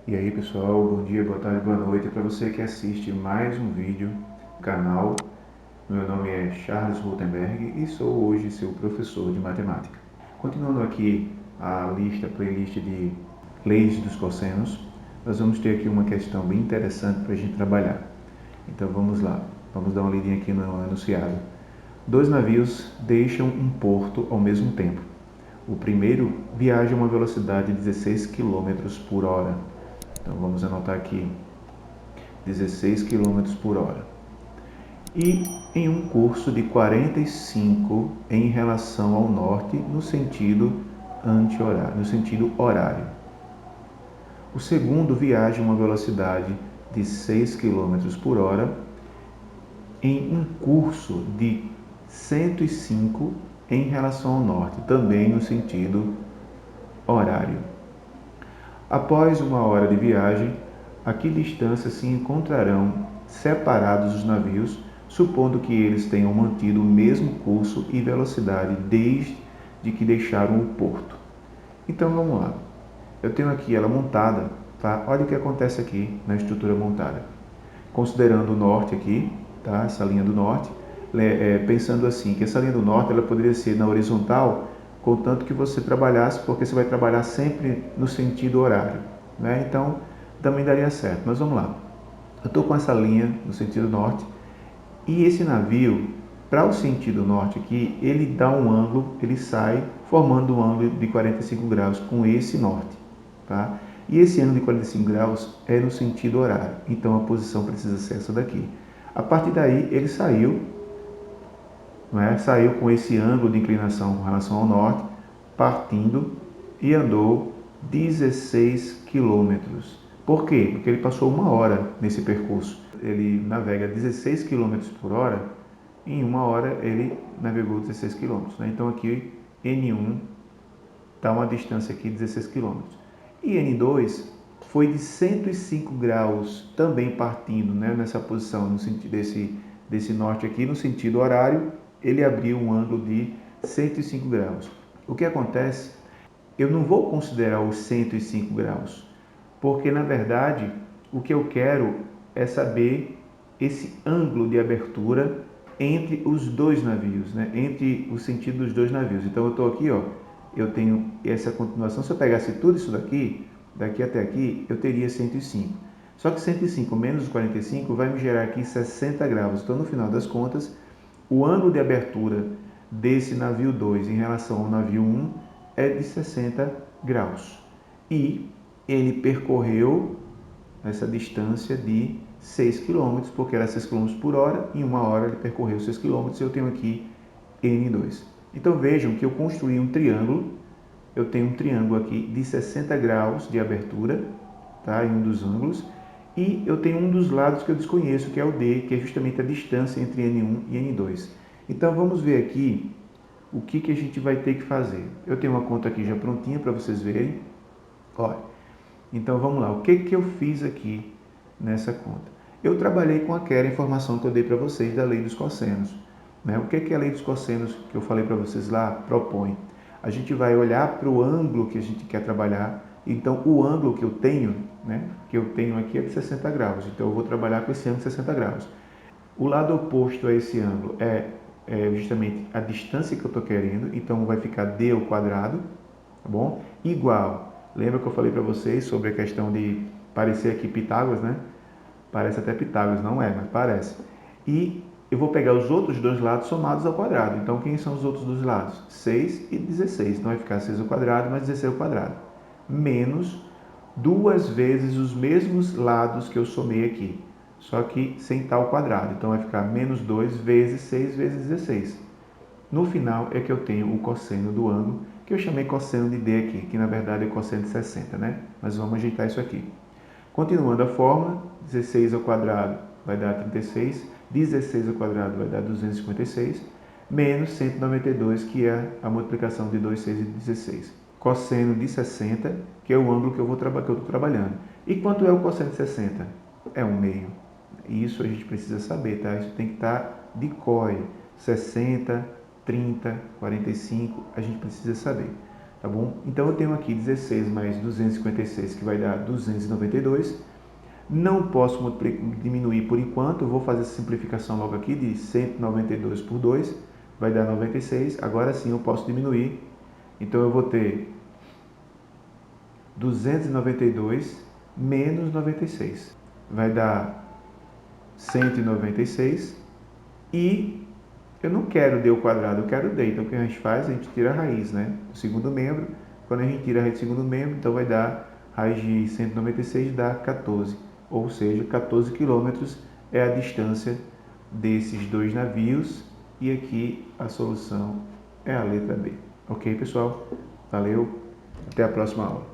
E aí pessoal, bom dia, boa tarde, boa noite. Para você que assiste mais um vídeo do canal, meu nome é Charles Rutenberg e sou hoje seu professor de matemática. Continuando aqui a playlist de leis dos cossenos, nós vamos ter aqui uma questão bem interessante para a gente trabalhar. Então vamos lá, vamos dar uma lidinha aqui no enunciado. Dois navios deixam um porto ao mesmo tempo. O primeiro viaja a uma velocidade de 16 km por hora. Então vamos anotar aqui 16 km por hora. E em um curso de 45 em relação ao norte no sentido anti-horário, no sentido horário. O segundo viaja a uma velocidade de 6 km por hora em um curso de 105 em relação ao norte, também no sentido horário. Após uma hora de viagem, a que distância se encontrarão separados os navios, supondo que eles tenham mantido o mesmo curso e velocidade desde que deixaram o porto? Então vamos lá. Eu tenho aqui ela montada, tá? Olha o que acontece aqui na estrutura montada. Considerando o norte aqui, tá? Essa linha do norte, pensando assim, que essa linha do norte ela poderia ser na horizontal, contanto que você trabalhasse, porque você vai trabalhar sempre no sentido horário, né? Então, também daria certo. Mas vamos lá. Eu estou com essa linha no sentido norte e esse navio, para o sentido norte aqui, ele dá um ângulo, ele sai formando um ângulo de 45 graus com esse norte, tá? E esse ângulo de 45 graus é no sentido horário, então a posição precisa ser essa daqui. A partir daí, ele saiu, saiu com esse ângulo de inclinação com relação ao norte, partindo e andou 16 quilômetros. Por quê? Porque ele passou uma hora nesse percurso. Ele navega 16 quilômetros por hora, em uma hora ele navegou 16 quilômetros. Né? Então aqui N1 está uma distância aqui de 16 quilômetros. E N2 foi de 105 graus, também partindo, né, nessa posição, no sentido desse norte aqui, no sentido horário, ele abriu um ângulo de 105 graus. O que acontece? Eu não vou considerar os 105 graus, porque na verdade o que eu quero é saber esse ângulo de abertura entre os dois navios, né? Entre o sentido dos dois navios. Então eu estou aqui, ó, eu tenho essa continuação. Se eu pegasse tudo isso daqui até aqui, eu teria 105. Só que 105 menos 45 vai me gerar aqui 60 graus. Então no final das contas, o ângulo de abertura desse navio 2 em relação ao navio 1 é de 60 graus. E ele percorreu essa distância de 6 km, porque era 6 km por hora, em uma hora ele percorreu 6 km, e eu tenho aqui N2. Então vejam que eu construí um triângulo, eu tenho um triângulo aqui de 60 graus de abertura, tá, em um dos ângulos, e eu tenho um dos lados que eu desconheço, que é o D, que é justamente a distância entre N1 e N2. Então vamos ver aqui o que a gente vai ter que fazer. Eu tenho uma conta aqui já prontinha para vocês verem. Olha, então vamos lá, o que eu fiz aqui nessa conta? Eu trabalhei com aquela informação que eu dei para vocês da lei dos cossenos. Né? O que a lei dos cossenos que eu falei para vocês lá propõe? A gente vai olhar para o ângulo que a gente quer trabalhar. Então o ângulo que eu tenho, né, que eu tenho aqui é de 60 graus. Então eu vou trabalhar com esse ângulo de 60 graus. O lado oposto a esse ângulo é justamente a distância que eu estou querendo. Então vai ficar d ao quadrado, tá bom? Igual. Lembra que eu falei para vocês sobre a questão de parecer aqui Pitágoras, né? Parece até Pitágoras, não é, mas parece. E eu vou pegar os outros dois lados somados ao quadrado. Então, quem são os outros dois lados? 6 e 16. Então, vai ficar 6 ao quadrado mais 16 ao quadrado. Menos duas vezes os mesmos lados que eu somei aqui. Só que sem estar ao quadrado. Então, vai ficar menos 2 vezes 6 vezes 16. No final é que eu tenho o cosseno do ângulo, que eu chamei cosseno de D aqui, que na verdade é cosseno de 60, né? Mas vamos ajeitar isso aqui. Continuando a fórmula, 16 ao quadrado vai dar 36, 16 ao quadrado vai dar 256, menos 192, que é a multiplicação de 2, 6 e 16. Cosseno de 60, que é o ângulo que eu estou trabalhando. E quanto é o cosseno de 60? É 1/2. Isso a gente precisa saber, tá? Isso tem que estar de cor. 60, 30, 45, a gente precisa saber. tá bom? Então eu tenho aqui 16 mais 256, que vai dar 292. Não posso diminuir por enquanto, eu vou fazer essa simplificação logo aqui de 192 por 2, vai dar 96. Agora sim eu posso diminuir, então eu vou ter 292 menos 96, vai dar 196 e eu não quero d ao quadrado, eu quero d. Então o que a gente faz? A gente tira a raiz, né, do segundo membro. Quando a gente tira a raiz do segundo membro, então vai dar raiz de 196 dá 14, ou seja, 14 quilômetros é a distância desses dois navios e aqui a solução é a letra B. Ok, pessoal? Valeu, até a próxima aula.